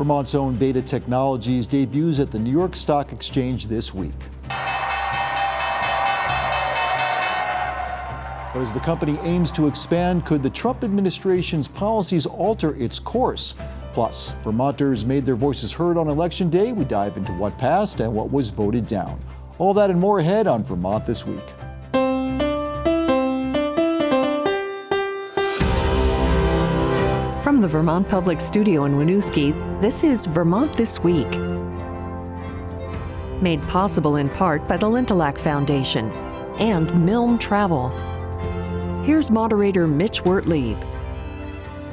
Vermont's own Beta Technologies debuts at the New York Stock Exchange this week. But as the company aims to expand, could the Trump administration's policies alter its course? Plus, Vermonters made their voices heard on Election Day. We dive into what passed and what was voted down. All that and more ahead on Vermont This Week. From the Vermont Public Studio in Winooski, this is Vermont This Week. Made possible in part by the Lintelak Foundation and Milne Travel. Here's Moderator Mitch Wertlieb.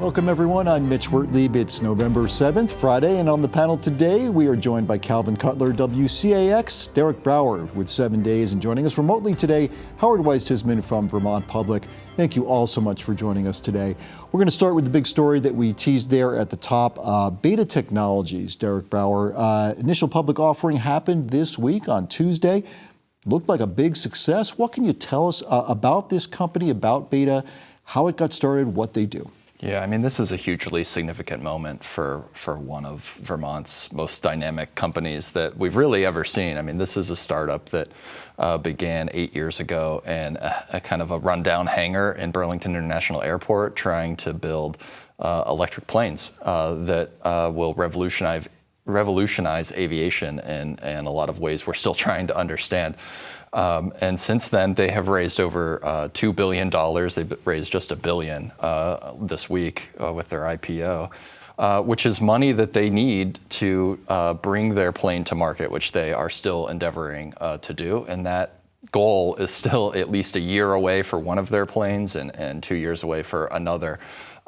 Welcome, everyone. I'm Mitch Wertlieb. It's November 7th, Friday, and on the panel today, we are joined by Calvin Cutler, WCAX, Derek Brouwer with 7 Days, and joining us remotely today, Howard Weiss-Tisman from Vermont Public. Thank you all so much for joining us today. We're going to start with the big story that we teased there at the top, Beta Technologies, Derek Brouwer. Initial public offering happened this week on Tuesday. Looked like a big success. What can you tell us about this company, about Beta, how it got started, what they do? Yeah, I mean, this is a hugely significant moment for one of Vermont's most dynamic companies that we've really ever seen. I mean, this is a startup that began 8 years ago in a kind of a rundown hangar in Burlington International Airport, trying to build electric planes that will revolutionize aviation in a lot of ways we're still trying to understand. And since then, they have raised over $2 billion. They've raised just $1 billion this week with their IPO, which is money that they need to bring their plane to market, which they are still endeavoring to do. And that goal is still at least a year away for one of their planes and 2 years away for another.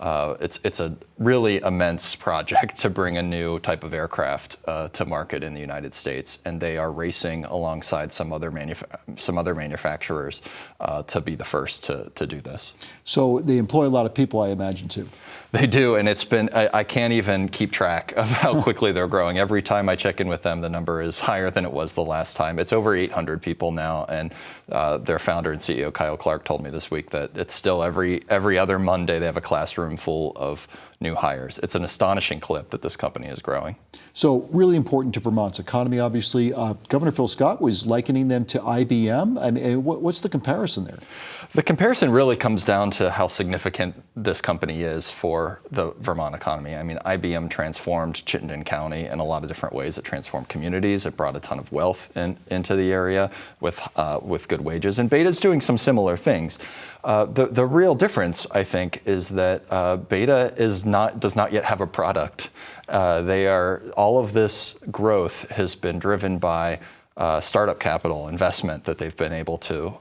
It's a really immense project to bring a new type of aircraft to market in the United States, and they are racing alongside some other manufacturers to be the first to do this. So they employ a lot of people, I imagine, too. They do, and it's been, I can't even keep track of how quickly they're growing. Every time I check in with them, the number is higher than it was the last time. It's over 800 people now, and their founder and CEO, Kyle Clark, told me this week that it's still every other Monday they have a classroom full of new hires. It's an astonishing clip that this company is growing. So really important to Vermont's economy, obviously. Governor Phil Scott was likening them to IBM. I mean, what's the comparison there? The comparison really comes down to how significant this company is for the Vermont economy. I mean, IBM transformed Chittenden County in a lot of different ways. It transformed communities. It brought a ton of wealth into the area with good wages. And Beta's doing some similar things. The real difference, I think, is that Beta does not yet have a product. All of this growth has been driven by startup capital investment that they've been able to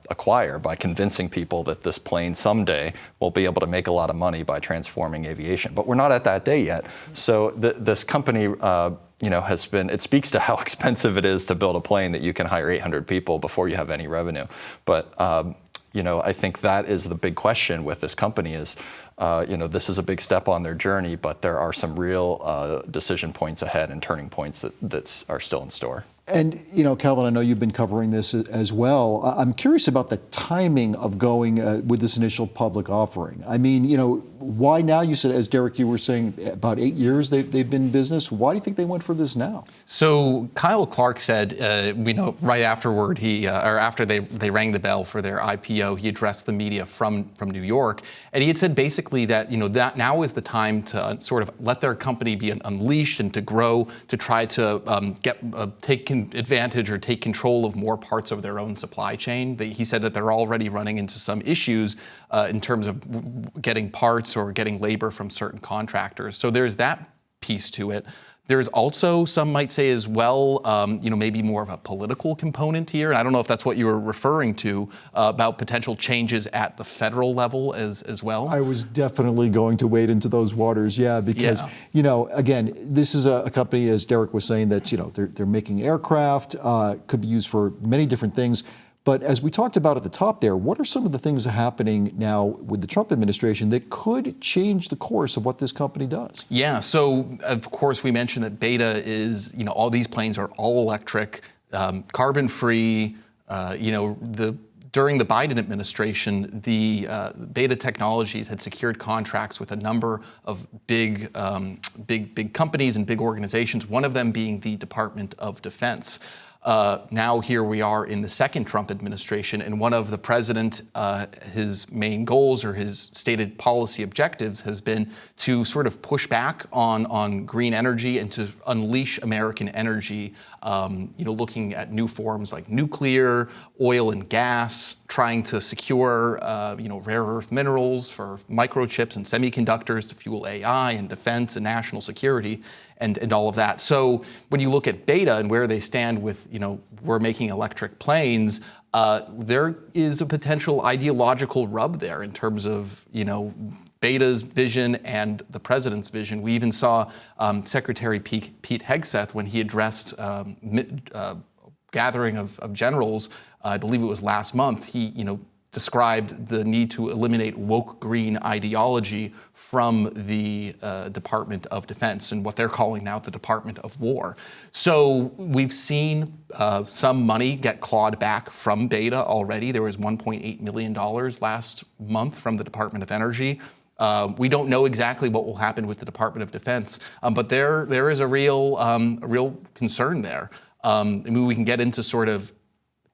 acquire by convincing people that this plane someday will be able to make a lot of money by transforming aviation. But we're not at that day yet. So this company it speaks to how expensive it is to build a plane that you can hire 800 people before you have any revenue. But I think that is the big question with this company is, this is a big step on their journey, but there are some real decision points ahead and turning points that are still in store. And, Calvin, I know you've been covering this as well. I'm curious about the timing of going with this initial public offering. I mean, why now? You said, as Derek, you were saying, about 8 years they've been in business. Why do you think they went for this now? So Kyle Clark said, right afterward, after they rang the bell for their IPO, he addressed the media from New York, and he had said basically that that now is the time to sort of let their company be unleashed and to grow, to try to take advantage or take control of more parts of their own supply chain. He said that they're already running into some issues in terms of getting parts or getting labor from certain contractors. So there's that piece to it. There's also, some might say as well, maybe more of a political component here. And I don't know if that's what you were referring to about potential changes at the federal level as well. I was definitely going to wade into those waters, because, again, this is a company, as Derek was saying, that, they're making aircraft, could be used for many different things. But as we talked about at the top there, what are some of the things that are happening now with the Trump administration that could change the course of what this company does? Yeah, so of course we mentioned that Beta is, all these planes are all electric, carbon free, the during the Biden administration, the Beta Technologies had secured contracts with a number of big companies and big organizations, one of them being the Department of Defense. Now here we are in the second Trump administration, and one of the president, his main goals or his stated policy objectives has been to sort of push back on green energy and to unleash American energy, looking at new forms like nuclear, oil and gas, trying to secure, rare earth minerals for microchips and semiconductors to fuel AI and defense and national security. And all of that. So when you look at Beta and where they stand with, we're making electric planes, there is a potential ideological rub there in terms of, Beta's vision and the president's vision. We even saw Secretary Pete Hegseth, when he addressed gathering of generals, I believe it was last month, he, described the need to eliminate woke green ideology from the Department of Defense and what they're calling now the Department of War. So we've seen some money get clawed back from Beta already. There was $1.8 million last month from the Department of Energy. We don't know exactly what will happen with the Department of Defense, but there is a real concern there. We can get into sort of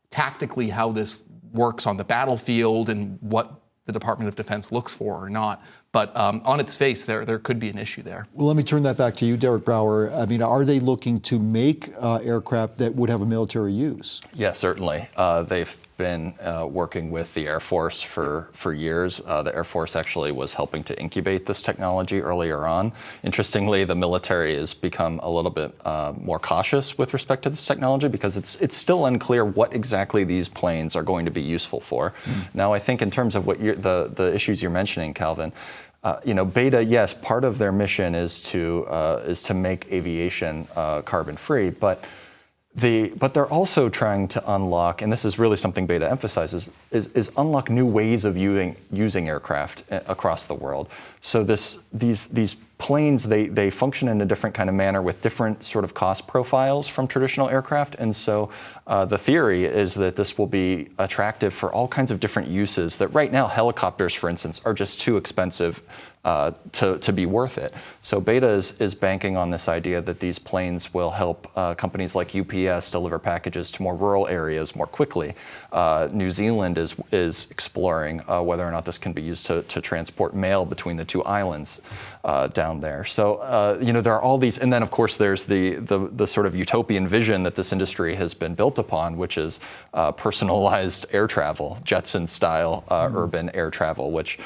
tactically how this works on the battlefield and what the Department of Defense looks for or not. But on its face, there could be an issue there. Well, let me turn that back to you, Derek Brouwer. I mean, are they looking to make aircraft that would have a military use? Yeah, certainly. They've been working with the Air Force for years. The Air Force actually was helping to incubate this technology earlier on. Interestingly, the military has become a little bit more cautious with respect to this technology because it's still unclear what exactly these planes are going to be useful for. Now, I think in terms of what the issues you're mentioning, Calvin, Beta, yes, part of their mission is to make aviation carbon-free, but they're also trying to unlock, and this is really something Beta emphasizes, is unlock new ways of using aircraft across the world. So these planes, they function in a different kind of manner with different sort of cost profiles from traditional aircraft. And so the theory is that this will be attractive for all kinds of different uses that right now helicopters, for instance, are just too expensive to be worth it. So Beta is banking on this idea that these planes will help companies like UPS deliver packages to more rural areas more quickly. New Zealand is exploring whether or not this can be used to transport mail between the two islands down there. So there are all these, and then of course there's the sort of utopian vision that this industry has been built upon, which is personalized air travel, Jetson style urban air travel, which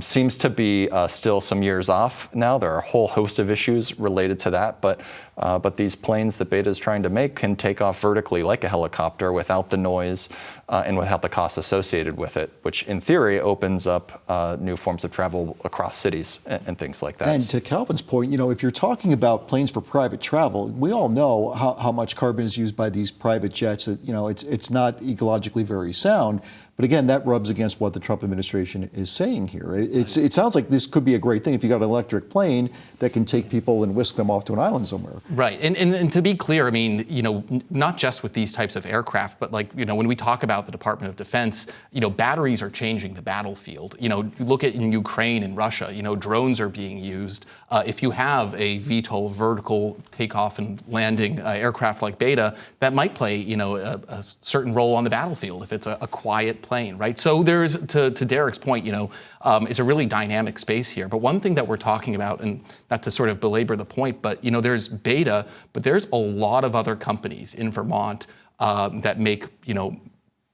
seems to be still some years off now. There are a whole host of issues related to that, but these planes that Beta is trying to make can take off vertically like a helicopter without the noise and without the costs associated with it, which in theory opens up new forms of travel across cities and things like that. And to Calvin's point, if you're talking about planes for private travel, we all know how much carbon is used by these private jets. That it's not ecologically very sound. But again, that rubs against what the Trump administration is saying here. It sounds like this could be a great thing if you got an electric plane that can take people and whisk them off to an island somewhere. Right, and to be clear, I mean, not just with these types of aircraft, but when we talk about the Department of Defense, batteries are changing the battlefield. Look at in Ukraine and Russia, drones are being used. If you have a VTOL, vertical takeoff and landing aircraft like Beta, that might play, a certain role on the battlefield if it's a quiet plane, right? So there's, to Derek's point, it's a really dynamic space here. But one thing that we're talking about, and not to sort of belabor the point, but there's Beta, but there's a lot of other companies in Vermont that make,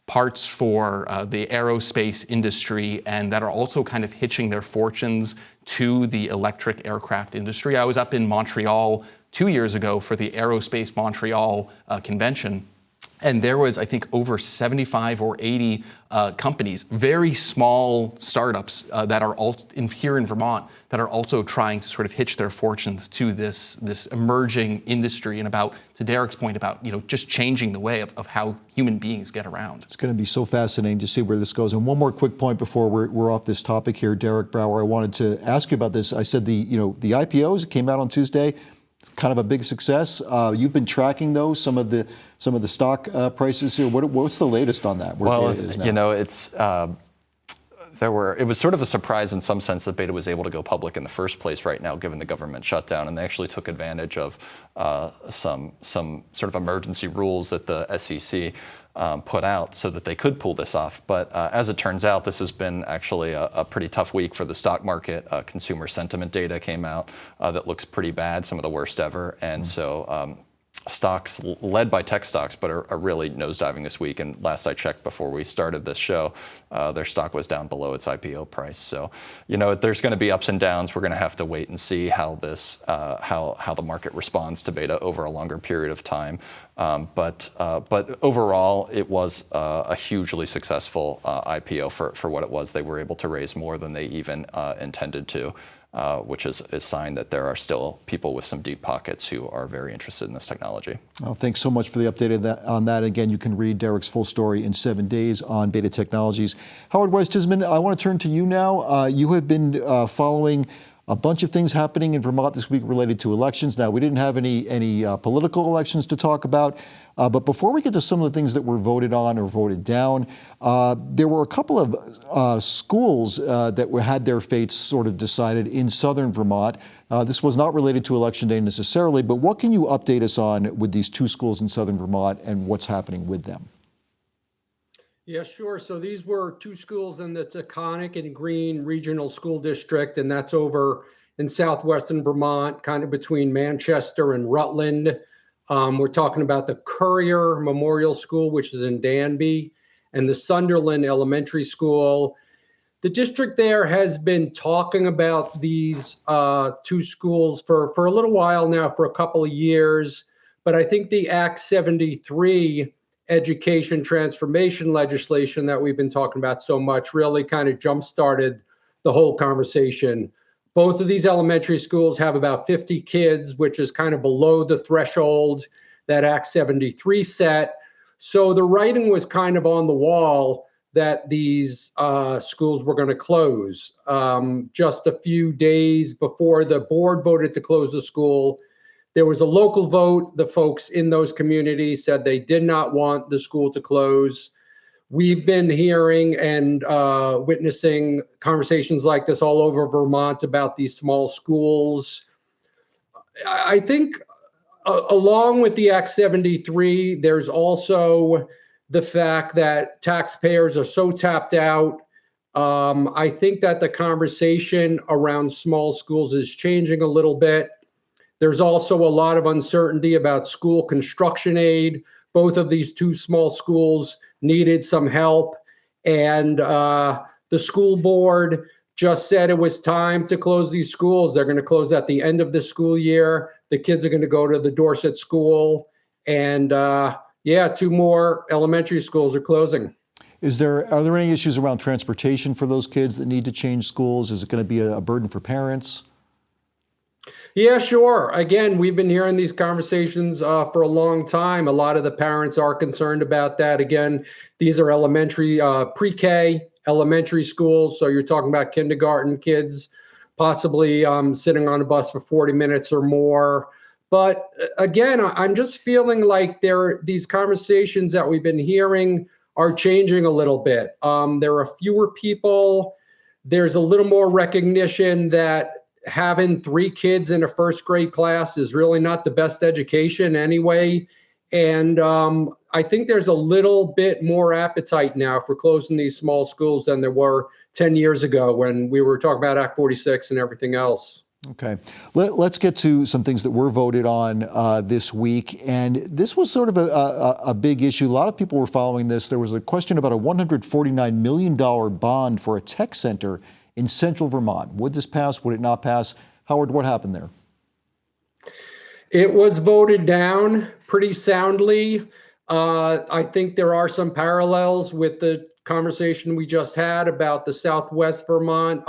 parts for the aerospace industry and that are also kind of hitching their fortunes to the electric aircraft industry. I was up in Montreal 2 years ago for the Aerospace Montreal convention. And there was, I think, over 75 or 80 companies, very small startups that are here in Vermont that are also trying to sort of hitch their fortunes to this emerging industry, and to Derek's point about just changing the way of how human beings get around. It's going to be so fascinating to see where this goes. And one more quick point before we're off this topic here, Derek Brouwer, I wanted to ask you about this. I said the IPOs came out on Tuesday. kind of a big success. You've been tracking those, some of the stock prices here. What's the latest on that? Well, it's it was sort of a surprise in some sense that Beta was able to go public in the first place right now, given the government shutdown, and they actually took advantage of some sort of emergency rules that the SEC put out so that they could pull this off. But as it turns out, this has been actually a pretty tough week for the stock market. Consumer sentiment data came out that looks pretty bad, some of the worst ever, and so stocks led by tech stocks, but are really nosediving this week. And last I checked before we started this show, their stock was down below its IPO price. So, there's going to be ups and downs. We're going to have to wait and see how this, how the market responds to Beta over a longer period of time. But overall, it was a hugely successful IPO for what it was. They were able to raise more than they even intended to. Which is a sign that there are still people with some deep pockets who are very interested in this technology. Well, thanks so much for the update on that. Again, you can read Derek's full story in 7 days on Beta Technologies. Howard Weiss-Tisman, I want to turn to you now. You have been following a bunch of things happening in Vermont this week related to elections. Now, we didn't have any political elections to talk about, but before we get to some of the things that were voted on or voted down, there were a couple of schools that had their fates sort of decided in southern Vermont. This was not related to Election Day necessarily, but what can you update us on with these two schools in southern Vermont and what's happening with them? Yeah, sure. So these were two schools in the Taconic and Green Regional School District, and that's over in southwestern Vermont, kind of between Manchester and Rutland. We're talking about the Courier Memorial School, which is in Danby, and the Sunderland Elementary School. The district there has been talking about these two schools for a little while now, for a couple of years, but I think the Act 73 education transformation legislation that we've been talking about so much really kind of jump-started the whole conversation. Both of these elementary schools have about 50 kids, which is kind of below the threshold that Act 73 set. So the writing was kind of on the wall that these schools were going to close. Just a few days before the board voted to close the school, there was a local vote. The folks in those communities said they did not want the school to close. We've been hearing and witnessing conversations like this all over Vermont about these small schools. I think along with the Act 73, there's also the fact that taxpayers are so tapped out. I think that the conversation around small schools is changing a little bit. There's also a lot of uncertainty about school construction aid. Both of these two small schools needed some help, and the school board just said it was time to close these schools. They're going to close at the end of the school year. The kids are going to go to the Dorset School, and two more elementary schools are closing. Are there any issues around transportation for those kids that need to change schools? Is it going to be a burden for parents? Yeah, sure. Again, we've been hearing these conversations for a long time. A lot of the parents are concerned about that. Again, these are elementary, pre-K elementary schools. So you're talking about kindergarten kids, possibly sitting on a bus for 40 minutes or more. But again, I'm just feeling like these conversations that we've been hearing are changing a little bit. There are fewer people. There's a little more recognition that having 3 kids in a first grade class is really not the best education anyway. And I think there's a little bit more appetite now for closing these small schools than there were 10 years ago when we were talking about Act 46 and everything else. Okay. Let's get to some things that were voted on this week. And this was sort of a big issue. A lot of people were following this. There was a question about a $149 million bond for a tech center in central Vermont. Would this pass? Would it not pass? Howard, what happened there? It was voted down pretty soundly. I think there are some parallels with the conversation we just had about the Southwest Vermont.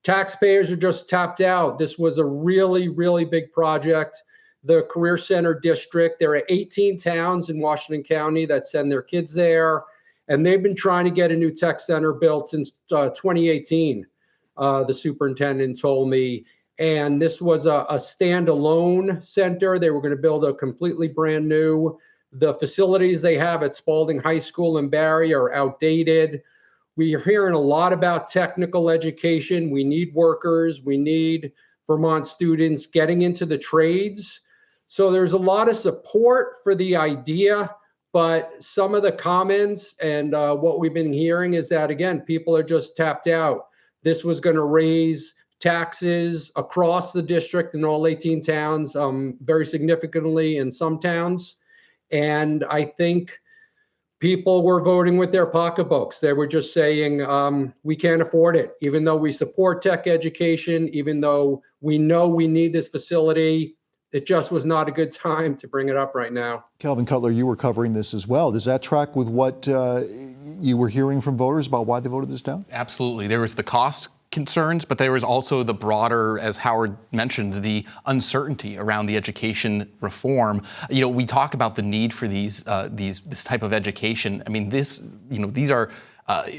Taxpayers are just tapped out. This was a really, really big project. The Career Center District, there are 18 towns in Washington County that send their kids there, and they've been trying to get a new tech center built since 2018. The superintendent told me, And this was a standalone center. They were going to build a completely brand new. The facilities they have at Spalding High School in Barre are outdated. We are hearing a lot about technical education. We need workers. We need Vermont students getting into the trades. So there's a lot of support for the idea, but some of the comments and what we've been hearing is that, again, people are just tapped out. This was going to raise taxes across the district in all 18 towns, very significantly in some towns. And I think people were voting with their pocketbooks. They were just saying, we can't afford it, even though we support tech education, even though we know we need this facility. It just was not a good time to bring it up right now. Calvin Cutler, you were covering this as well. Does that track with what you were hearing from voters about why they voted this down? Absolutely. There was the cost concerns, but there was also the broader, as Howard mentioned, the uncertainty around the education reform. You know, we talk about the need for this type of education. I mean, these are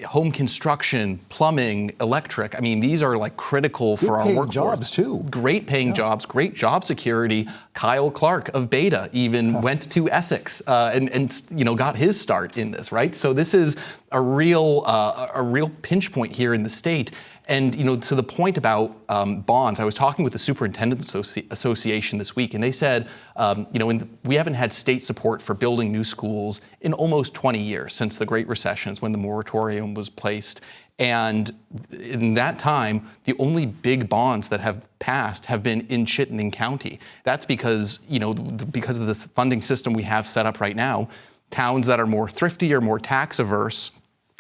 home construction, plumbing, electric. I mean, these are like critical for our workforce. Jobs too. Great paying jobs, great job security. Kyle Clark of Beta even went to Essex and got his start in this, right? So this is a real pinch point here in the state. And to the point about bonds, I was talking with the Superintendents Association this week, and they said, we haven't had state support for building new schools in almost 20 years since the Great Recessions when the moratorium was placed. And in that time, the only big bonds that have passed have been in Chittenden County. That's because, because of the funding system we have set up right now, towns that are more thrifty or more tax averse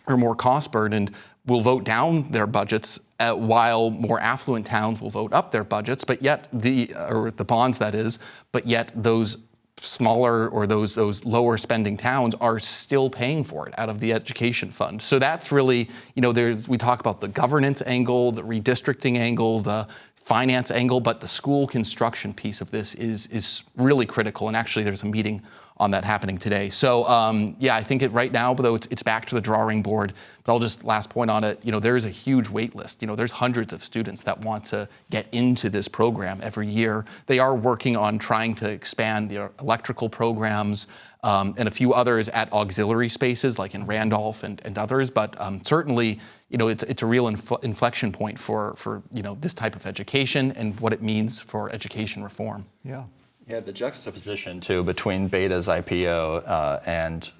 or more cost burdened will vote down their budgets, while more affluent towns will vote up their budgets, but yet the bonds, that is, but yet those smaller or those lower spending towns are still paying for it out of the education fund. So that's really, we talk about the governance angle, the redistricting angle, the finance angle, but the school construction piece of this is really critical. And actually there's a meeting on that happening today. So I think right now, though, it's back to the drawing board. But I'll just last point on it, there is a huge wait list. There's hundreds of students that want to get into this program every year. They are working on trying to expand the electrical programs and a few others at auxiliary spaces like in Randolph and others. But certainly, it's a real inflection point for this type of education and what it means for education reform. Yeah. Yeah, the juxtaposition too between Beta's IPO and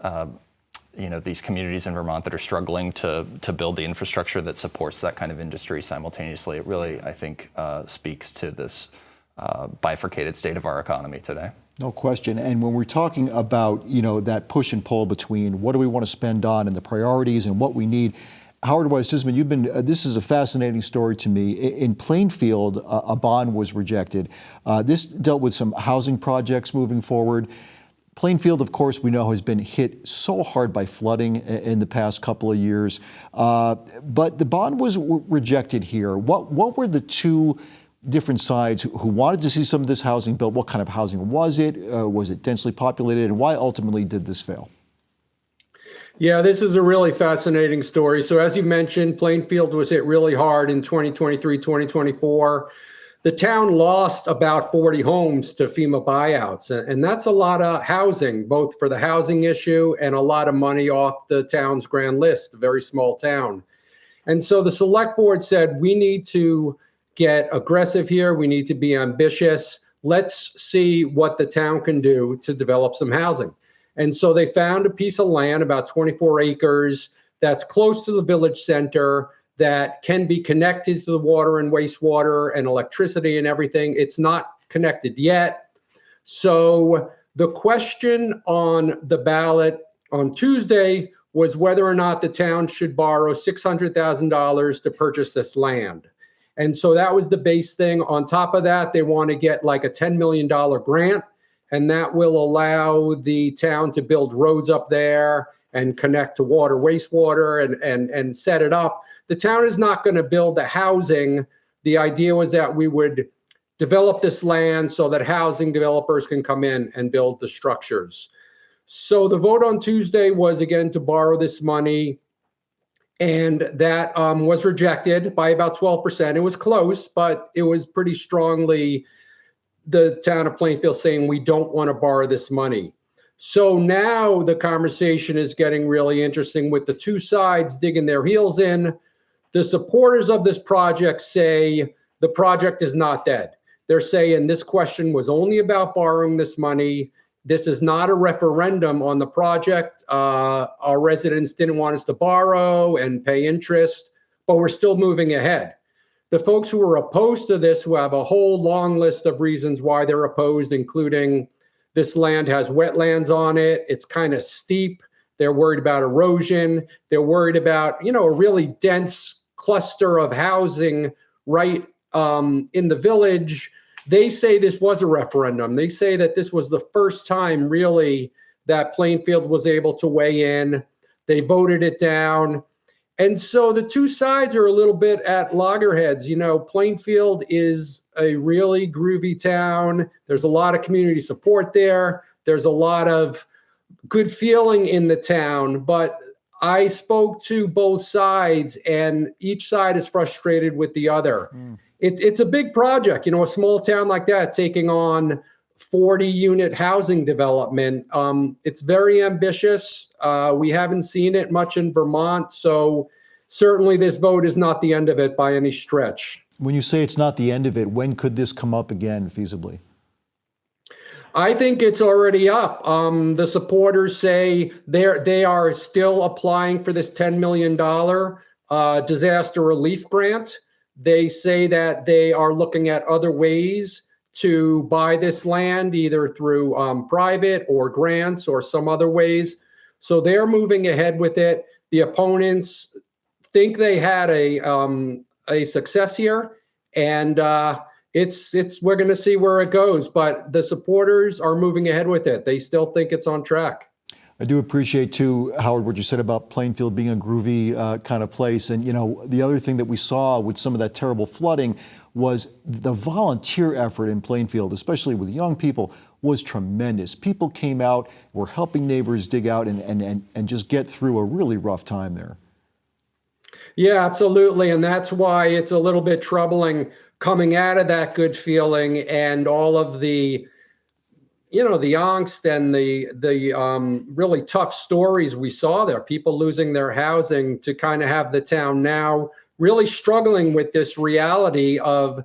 these communities in Vermont that are struggling to build the infrastructure that supports that kind of industry simultaneously, it really, I think, speaks to this bifurcated state of our economy today. No question. And when we're talking about that push and pull between what do we want to spend on and the priorities and what we need, Howard Weiss-Tisman, this is a fascinating story to me. In Plainfield, a bond was rejected. This dealt with some housing projects moving forward. Plainfield, of course, we know has been hit so hard by flooding in the past couple of years. But the bond was rejected here. What were the two different sides who wanted to see some of this housing built? What kind of housing was it? Was it densely populated? And why ultimately did this fail? Yeah, this is a really fascinating story. So as you mentioned, Plainfield was hit really hard in 2023, 2024. The town lost about 40 homes to FEMA buyouts, and that's a lot of housing, both for the housing issue and a lot of money off the town's grand list, a very small town. And so the select board said, we need to get aggressive here. We need to be ambitious. Let's see what the town can do to develop some housing. And so they found a piece of land, about 24 acres, that's close to the village center, that can be connected to the water and wastewater and electricity and everything. It's not connected yet. So the question on the ballot on Tuesday was whether or not the town should borrow $600,000 to purchase this land. And so that was the base thing. On top of that, they want to get like a $10 million grant. And that will allow the town to build roads up there and connect to water, wastewater, and set it up. The town is not going to build the housing. The idea was that we would develop this land so that housing developers can come in and build the structures. So the vote on Tuesday was, again, to borrow this money. And that was rejected by about 12%. It was close, but it was pretty strongly the town of Plainfield saying we don't want to borrow this money. So now the conversation is getting really interesting with the two sides digging their heels in. The supporters of this project say the project is not dead. They're saying this question was only about borrowing this money. This is not a referendum on the project. Our residents didn't want us to borrow and pay interest, but we're still moving ahead. The folks who are opposed to this, who have a whole long list of reasons why they're opposed, including this land has wetlands on it, it's kind of steep, they're worried about erosion, they're worried about, a really dense cluster of housing right in the village. They say this was a referendum. They say that this was the first time really that Plainfield was able to weigh in. They voted it down. And so the two sides are a little bit at loggerheads. Plainfield is a really groovy town. There's a lot of community support there. There's a lot of good feeling in the town. But I spoke to both sides, and each side is frustrated with the other. It's a big project, a small town like that taking on 40-unit housing development. It's very ambitious. We haven't seen it much in Vermont, so certainly this vote is not the end of it by any stretch. When you say it's not the end of it, when could this come up again feasibly? I think it's already up. The supporters say they are still applying for this $10 million disaster relief grant. They say that they are looking at other ways to buy this land, either through private or grants or some other ways. So they're moving ahead with it. The opponents think they had a success here, and we're going to see where it goes. But the supporters are moving ahead with it. They still think it's on track. I do appreciate, too, Howard, what you said about Plainfield being a groovy kind of place. And, the other thing that we saw with some of that terrible flooding was the volunteer effort in Plainfield, especially with young people, was tremendous. People came out, were helping neighbors dig out and just get through a really rough time there. Yeah, absolutely. And that's why it's a little bit troubling coming out of that good feeling and all of the the angst and the really tough stories we saw there, people losing their housing, to kind of have the town now really struggling with this reality of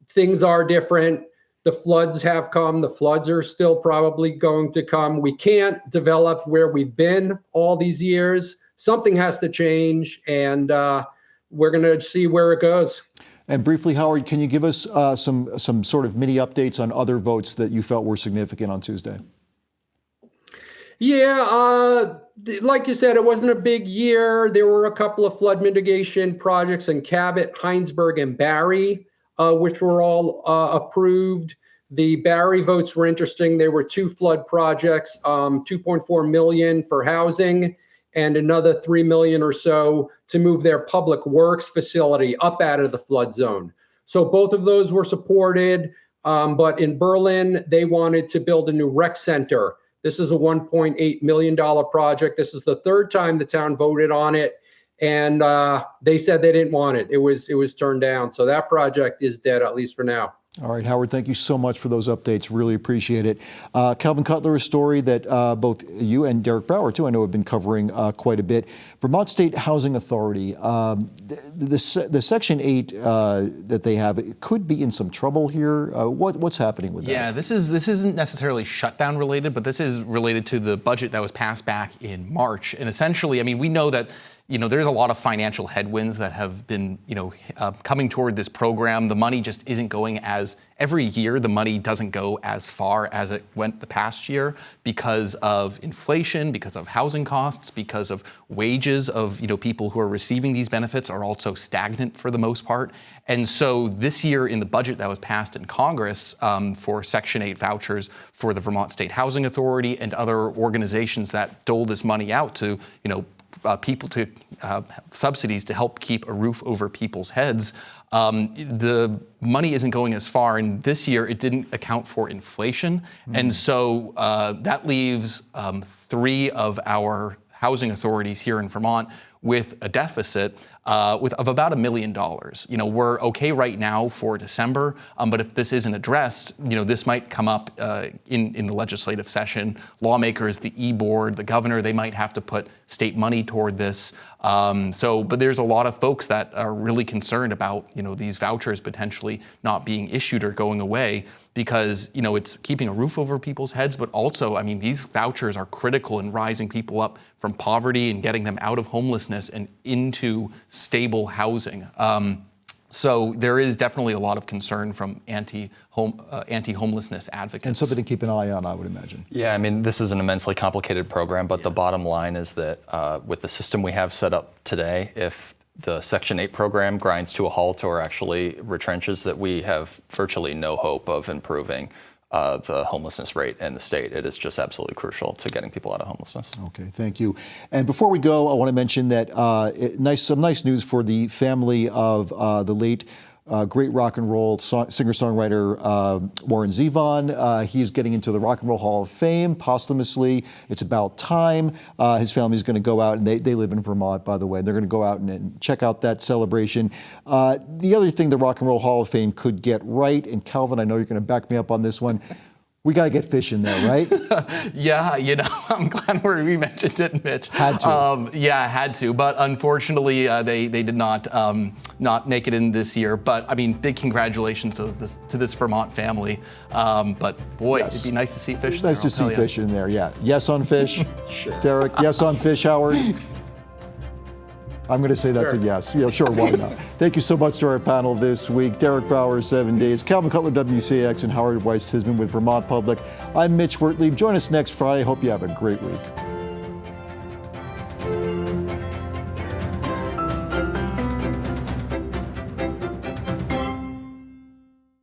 things are different. The floods have come. The floods are still probably going to come. We can't develop where we've been all these years. Something has to change, and we're going to see where it goes. And briefly, Howard, can you give us some sort of mini updates on other votes that you felt were significant on Tuesday? Yeah, like you said, it wasn't a big year. There were a couple of flood mitigation projects in Cabot, Heinsberg, and Barry, which were all approved. The Barry votes were interesting. There were two flood projects, $2.4 million for housing, and another $3 million or so to move their public works facility up out of the flood zone. So both of those were supported. But in Berlin, they wanted to build a new rec center. This is a $1.8 million project. This is the third time the town voted on it, and they said they didn't want it. It was turned down. So that project is dead, at least for now. All right, Howard, thank you so much for those updates. Really appreciate it. Calvin Cutler, a story that both you and Derek Brouwer, too, I know have been covering quite a bit. Vermont State Housing Authority, the Section 8 that they have, it could be in some trouble here. What's happening with that? Yeah, this isn't necessarily shutdown related, but this is related to the budget that was passed back in March. And essentially, we know that there's a lot of financial headwinds that have been, coming toward this program. The money just isn't going every year, the money doesn't go as far as it went the past year because of inflation, because of housing costs, because of wages of, people who are receiving these benefits are also stagnant for the most part. And so this year in the budget that was passed in Congress for Section 8 vouchers for the Vermont State Housing Authority and other organizations that dole this money out to, people to subsidies to help keep a roof over people's heads. The money isn't going as far, and this year it didn't account for inflation. And so that leaves 3 of our housing authorities here in Vermont with a deficit of about $1 million. You know, we're okay right now for December, but if this isn't addressed, you know, this might come up in the legislative session. Lawmakers, the e-board, the governor, they might have to put state money toward this. But there's a lot of folks that are really concerned about, you know, these vouchers potentially not being issued or going away, because, you know, it's keeping a roof over people's heads, but also, I mean, these vouchers are critical in rising people up from poverty and getting them out of homelessness and into stable housing. So there is definitely a lot of concern from anti-homelessness advocates. And something to keep an eye on, I would imagine. Yeah, I mean, this is an immensely complicated program, but the bottom line is that with the system we have set up today, if the Section 8 program grinds to a halt or actually retrenches, that we have virtually no hope of improving the homelessness rate in the state. It is just absolutely crucial to getting people out of homelessness. Okay, thank you. And before we go, I want to mention that some nice news for the family of the late great rock and roll singer-songwriter Warren Zevon. He's getting into the Rock and Roll Hall of Fame posthumously. It's about time. His family's going to go out, and they live in Vermont, by the way. They're going to go out and check out that celebration. The other thing the Rock and Roll Hall of Fame could get right, and Calvin, I know you're going to back me up on this one, we got to get Phish in there, right? Yeah, you know, I'm glad we mentioned it, Mitch. Had to. Yeah, had to. But unfortunately, they did not make it in this year. But I mean, big congratulations to this Vermont family. But boy, yes. It'd be nice to see Phish. Nice to see Phish in there. Yeah. Yes on Phish. Sure. Derek. Yes on Phish. Howard. I'm going to say that's a yes. Yeah, sure, why not? Thank you so much to our panel this week. Derek Brouwer, 7 Days, Calvin Cutler, WCAX, and Howard Weiss-Tisman with Vermont Public. I'm Mitch Wertlieb. Join us next Friday. Hope you have a great week.